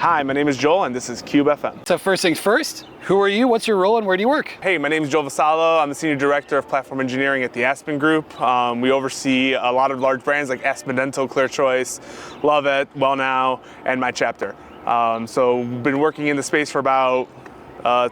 Hi, my name is Joel and this is KubeFM. So first things first, who are you, what's your role, and where do you work? Hey, my name is Joel Vasallo. I'm the Senior Director of Platform Engineering at the Aspen Group. We oversee a lot of large brands like Aspen Dental, ClearChoice, Love It, Well Now, and my chapter. So we've been working in the space for about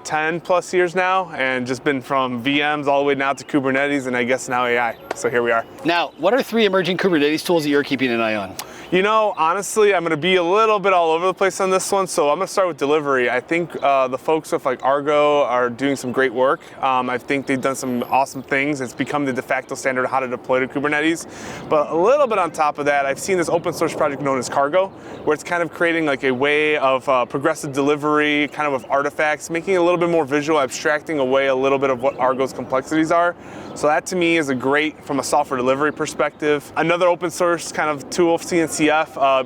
10 plus years now, and just been from VMs all the way now to Kubernetes and I guess now AI. So here we are. Now, what are 3 emerging Kubernetes tools that you're keeping an eye on? You know, honestly, I'm going to be a little bit all over the place on this one, so I'm going to start with delivery. I think the folks with like Argo are doing some great work. I think they've done some awesome things. It's become the de facto standard of how to deploy to Kubernetes. But a little bit on top of that, I've seen this open source project known as Cargo, where it's kind of creating like a way of progressive delivery, kind of with artifacts, making it a little bit more visual, abstracting away a little bit of what Argo's complexities are. So that to me is a great, from a software delivery perspective. Another open source kind of tool, CNCF,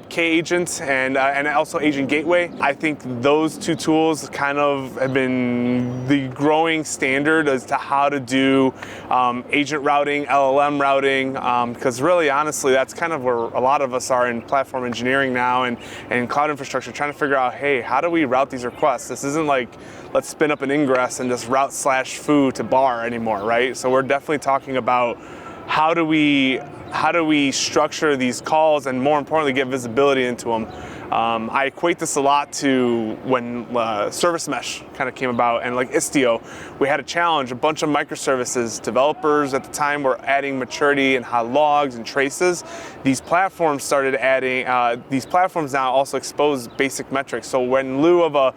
K-Agent and also Agent Gateway. I think those 2 tools kind of have been the growing standard as to how to do agent routing, LLM routing, because really, honestly, that's kind of where a lot of us are in platform engineering now and cloud infrastructure, trying to figure out, hey, how do we route these requests? This isn't like, let's spin up an ingress and just route /foo to bar anymore, right? So we're definitely talking about how do we structure these calls and more importantly get visibility into them. I equate this a lot to when service mesh kind of came about and like Istio, we had a challenge, a bunch of microservices. Developers at the time were adding maturity and hot logs and traces. These platforms started adding, these platforms now also expose basic metrics. So when in lieu of a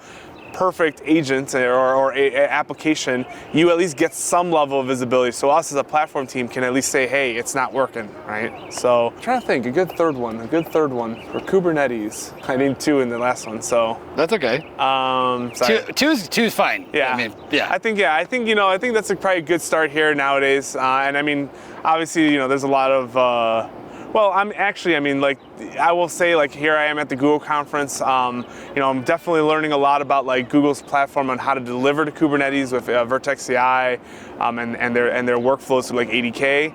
perfect agent or a application, you at least get some level of visibility. So us as a platform team can at least say, hey, it's not working, right? So I'm trying to think, a good third one for Kubernetes. I named 2 in the last one, so. That's okay. Two's fine. Yeah. I think that's probably a good start here nowadays. And I mean, obviously, there's a lot of, I will say, like, here I am at the Google conference. I'm definitely learning a lot about like Google's platform on how to deliver to Kubernetes with Vertex CI and their workflows with like ADK,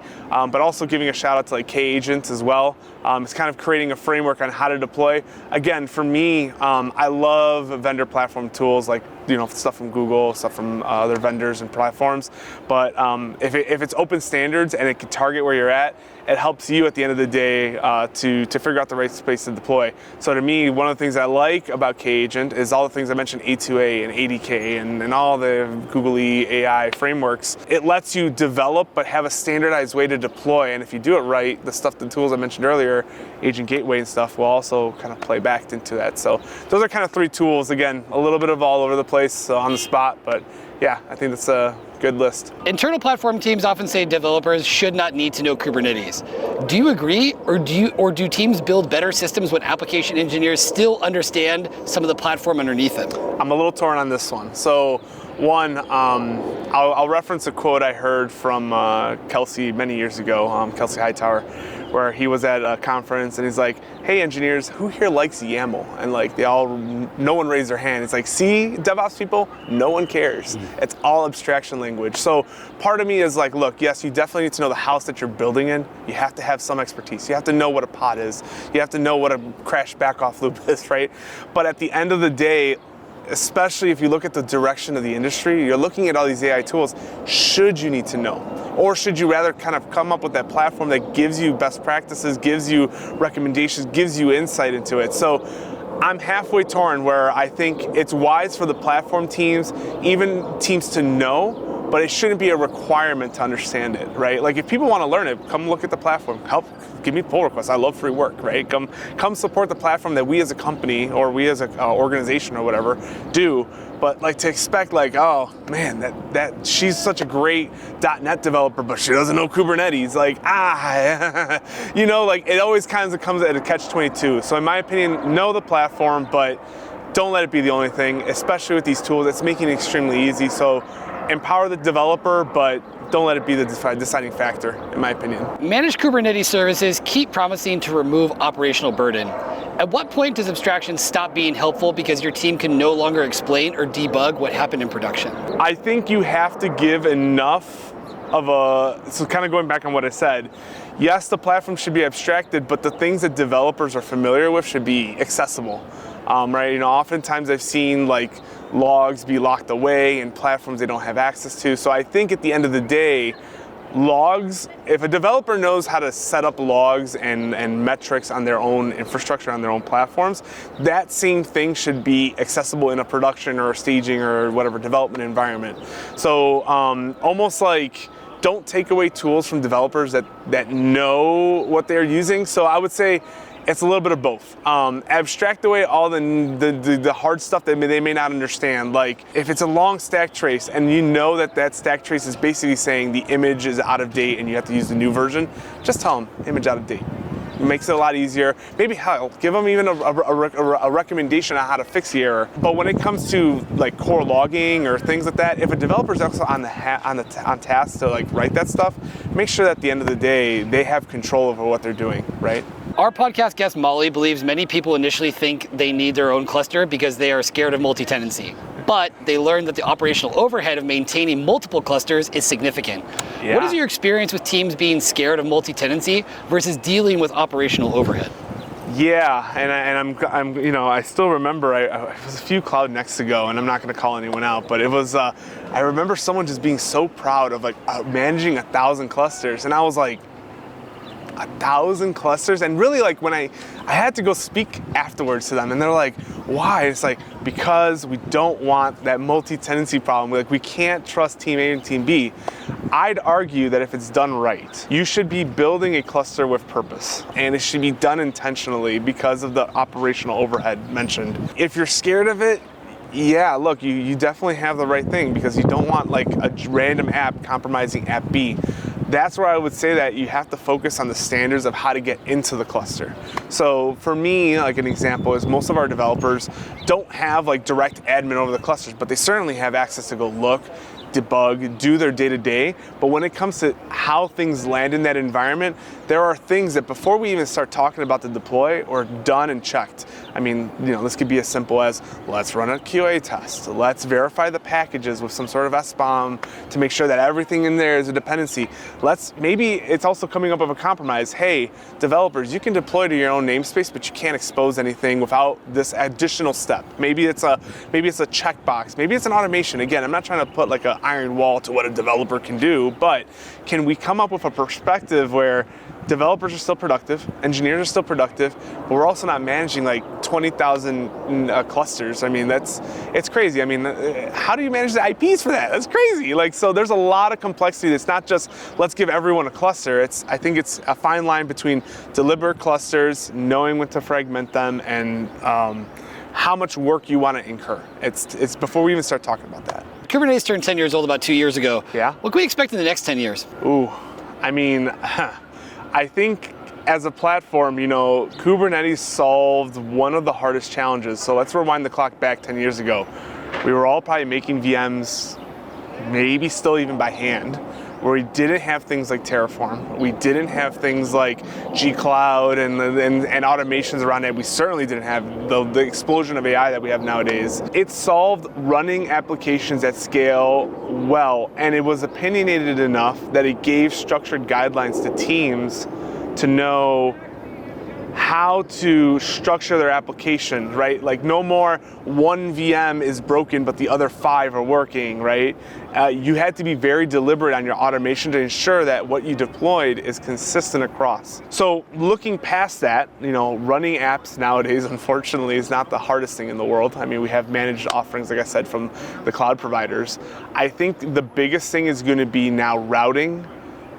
but also giving a shout out to like K-Agent as well. It's kind of creating a framework on how to deploy. Again, for me, I love vendor platform tools like stuff from Google, stuff from other vendors and platforms. But if it's open standards and it can target where you're at, it helps you at the end of the day to figure out the right space to deploy. So to me, one of the things I like about K-Agent is all the things I mentioned, A2A and ADK and all the Google AI frameworks. It lets you develop but have a standardized way to deploy. And if you do it right, the tools I mentioned earlier, Agent Gateway and stuff, will also kind of play back into that. So those are kind of 3 tools. Again, a little bit of all over the place on the spot, but yeah, I think that's a good list. Internal platform teams often say developers should not need to know Kubernetes. Do you agree, or do teams build better systems when application engineers still understand some of the platform underneath them? I'm a little torn on this one. So one, I'll reference a quote I heard from Kelsey many years ago, Kelsey Hightower, where he was at a conference and he's like, hey engineers, who here likes YAML? And like no one raised their hand. It's like, see, DevOps people, no one cares. It's all abstraction language. So part of me is like, look, yes, you definitely need to know the house that you're building in. You have to have some expertise. You have to know what a pod is. You have to know what a crash backoff loop is, right? But at the end of the day, especially if you look at the direction of the industry, you're looking at all these AI tools, should you need to know? Or should you rather kind of come up with that platform that gives you best practices, gives you recommendations, gives you insight into it? So I'm halfway torn where I think it's wise for the platform teams, even teams to know, but it shouldn't be a requirement to understand it, right? Like if people want to learn it, come look at the platform, give me pull requests. I love free work, right? Come support the platform that we as a company or we as an organization or whatever do. But like to expect like, oh man, that she's such a great .NET developer, but she doesn't know Kubernetes. Like, like it always kind of comes at a catch-22. So in my opinion, know the platform, but don't let it be the only thing, especially with these tools. It's making it extremely easy. So empower the developer, but don't let it be the deciding factor, in my opinion. Managed Kubernetes services keep promising to remove operational burden. At what point does abstraction stop being helpful because your team can no longer explain or debug what happened in production? I think you have to give enough so kind of going back on what I said, yes, the platform should be abstracted, but the things that developers are familiar with should be accessible. right? Oftentimes I've seen like logs be locked away in platforms they don't have access to. So I think at the end of the day, logs, if a developer knows how to set up logs and metrics on their own infrastructure, on their own platforms, that same thing should be accessible in a production or a staging or whatever development environment. So almost like, don't take away tools from developers that know what they're using. So I would say it's a little bit of both. Abstract away all the hard stuff that they may not understand. Like if it's a long stack trace and you know that stack trace is basically saying the image is out of date and you have to use the new version, just tell them image out of date. It makes it a lot easier. Maybe hell, give them even a recommendation on how to fix the error. But when it comes to like core logging or things like that, if a developer is also on task to like write that stuff, make sure that at the end of the day they have control over what they're doing, right? Our podcast guest Molly believes many people initially think they need their own cluster because they are scared of multi-tenancy. But they learn that the operational overhead of maintaining multiple clusters is significant. Yeah. What is your experience with teams being scared of multi-tenancy versus dealing with operational overhead? Yeah, and I still remember it was a few Cloud Next ago, and I'm not going to call anyone out, but it was I remember someone just being so proud of like managing 1,000 clusters, and I was like, 1,000 clusters? And really, like when I had to go speak afterwards to them, and they're like, why? It's like, because we don't want that multi-tenancy problem. Like we can't trust team A and team B. I'd argue that if it's done right, you should be building a cluster with purpose, and it should be done intentionally because of the operational overhead mentioned. If you're scared of it, yeah, look, you definitely have the right thing, because you don't want like a random app compromising app B. That's where I would say that you have to focus on the standards of how to get into the cluster. So for me, like an example is most of our developers don't have like direct admin over the clusters, but they certainly have access to go look, debug, do their day-to-day. But when it comes to how things land in that environment, there are things that before we even start talking about the deploy or done and checked. I mean, this could be as simple as, let's run a QA test. Let's verify the packages with some sort of SBOM to make sure that everything in there is a dependency. Maybe it's also coming up with a compromise. Hey, developers, you can deploy to your own namespace, but you can't expose anything without this additional step. Maybe it's a checkbox. Maybe it's an automation. Again, I'm not trying to put like an iron wall to what a developer can do, but can we come up with a perspective where developers are still productive, engineers are still productive, but we're also not managing like 20,000 clusters. I mean, it's crazy. I mean, how do you manage the IPs for that? That's crazy. Like, so there's a lot of complexity. It's not just let's give everyone a cluster. I think it's a fine line between deliberate clusters, knowing when to fragment them, and how much work you want to incur. It's before we even start talking about that. Kubernetes turned 10 years old about 2 years ago. Yeah. What can we expect in the next 10 years? Ooh, I mean, I think as a platform, Kubernetes solved one of the hardest challenges. So let's rewind the clock back 10 years ago. We were all probably making VMs, maybe still even by hand, where we didn't have things like Terraform. We didn't have things like G-Cloud and automations around it. We certainly didn't have the explosion of AI that we have nowadays. It solved running applications at scale well, and it was opinionated enough that it gave structured guidelines to teams to know how to structure their application, right? Like no more one VM is broken, but the other 5 are working, right? You had to be very deliberate on your automation to ensure that what you deployed is consistent across. So looking past that, running apps nowadays, unfortunately, is not the hardest thing in the world. I mean, we have managed offerings, like I said, from the cloud providers. I think the biggest thing is going to be now routing,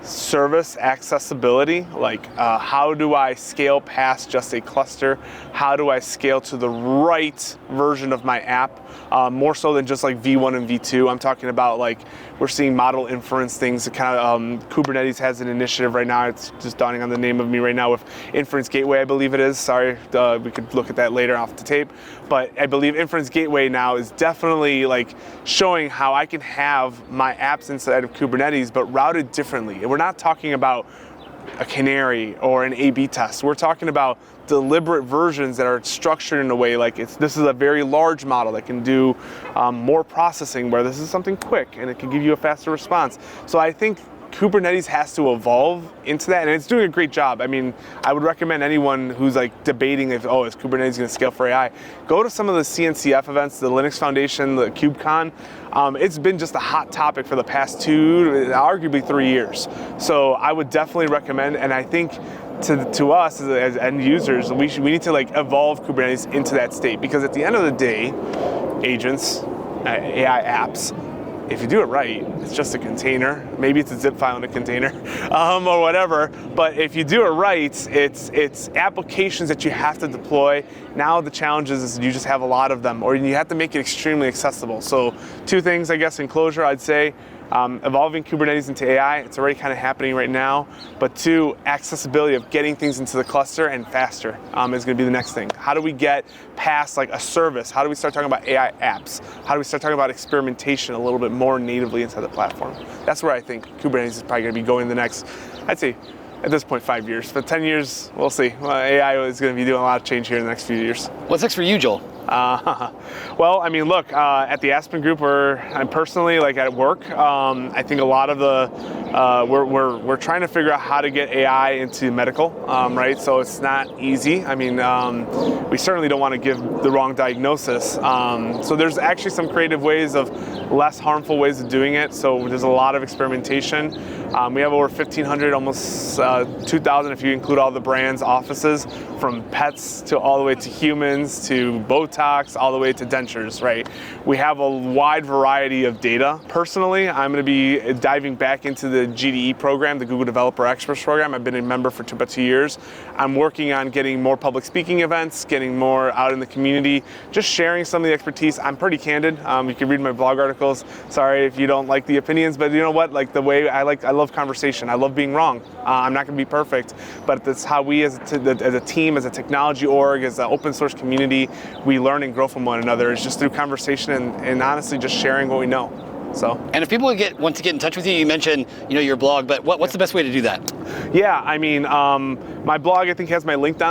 service accessibility, like how do I scale past just a cluster? How do I scale to the right version of my app? More so than just like V1 and V2. I'm talking about like we're seeing model inference things. Kind of Kubernetes has an initiative right now. It's just dawning on the name of me right now with Inference Gateway, I believe it is. Sorry, we could look at that later off the tape. But I believe Inference Gateway now is definitely like showing how I can have my apps inside of Kubernetes, but routed differently. And we're not talking about a canary or an A/B test. We're talking about deliberate versions that are structured in a way like this is a very large model that can do more processing, where this is something quick and it can give you a faster response. So I think Kubernetes has to evolve into that, and it's doing a great job. I mean, I would recommend anyone who's like debating if, oh, is Kubernetes going to scale for AI, go to some of the CNCF events, the Linux Foundation, the KubeCon. It's been just a hot topic for the past 2, arguably 3 years. So I would definitely recommend, and I think to us as end users, we need to like evolve Kubernetes into that state, because at the end of the day, agents, AI apps, if you do it right, it's just a container. Maybe it's a zip file in a container, or whatever. But if you do it right, it's applications that you have to deploy. Now the challenge is you just have a lot of them, or you have to make it extremely accessible. So 2 things, I guess, in closure, I'd say. Evolving Kubernetes into AI, it's already kind of happening right now. But 2, accessibility of getting things into the cluster and faster is going to be the next thing. How do we get past like a service? How do we start talking about AI apps? How do we start talking about experimentation a little bit more natively inside the platform? That's where I think Kubernetes is probably going to be going the next, I'd say, at this point, 5 years. But 10 years, we'll see. AI is going to be doing a lot of change here in the next few years. What's next for you, Joel? Well, I mean, look, at the Aspen Group, I'm personally like at work. I think a lot of the we're trying to figure out how to get AI into medical, right? So it's not easy. I mean, we certainly don't want to give the wrong diagnosis. So there's actually some creative ways of less harmful ways of doing it. So there's a lot of experimentation. We have over 1,500, almost 2,000 if you include all the brands, offices, from pets to all the way to humans to Botox, all the way to dentures, right? We have a wide variety of data. Personally, I'm going to be diving back into the GDE program, the Google Developer Experts program. I've been a member for about 2 years. I'm working on getting more public speaking events, getting more out in the community, just sharing some of the expertise. I'm pretty candid. You can read my blog articles. Sorry if you don't like the opinions, but you know what? Like the way I love conversation. I love being wrong. I'm not going to be perfect, but that's how we as a team, as a technology org, as an open source community, we learn and grow from one another. It's just through conversation and honestly just sharing what we know. So. And if people want to get in touch with you, you mentioned your blog, but what's the best way to do that? Yeah, I mean, my blog I think has my LinkedIn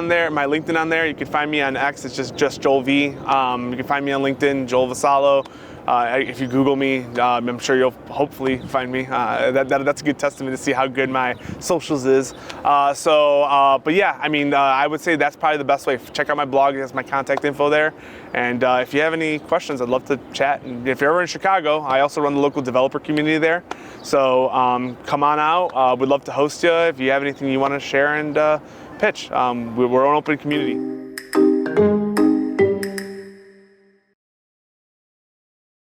on there. You can find me on X. It's just Joel V. You can find me on LinkedIn, Joel Vasallo. If you Google me, I'm sure you'll hopefully find me. That's a good testament to see how good my socials is. But yeah, I mean, I would say that's probably the best way. Check out my blog, it has my contact info there. And if you have any questions, I'd love to chat. And if you're ever in Chicago, I also run the local developer community there. So come on out. We'd love to host you if you have anything you want to share and pitch. We're an open community.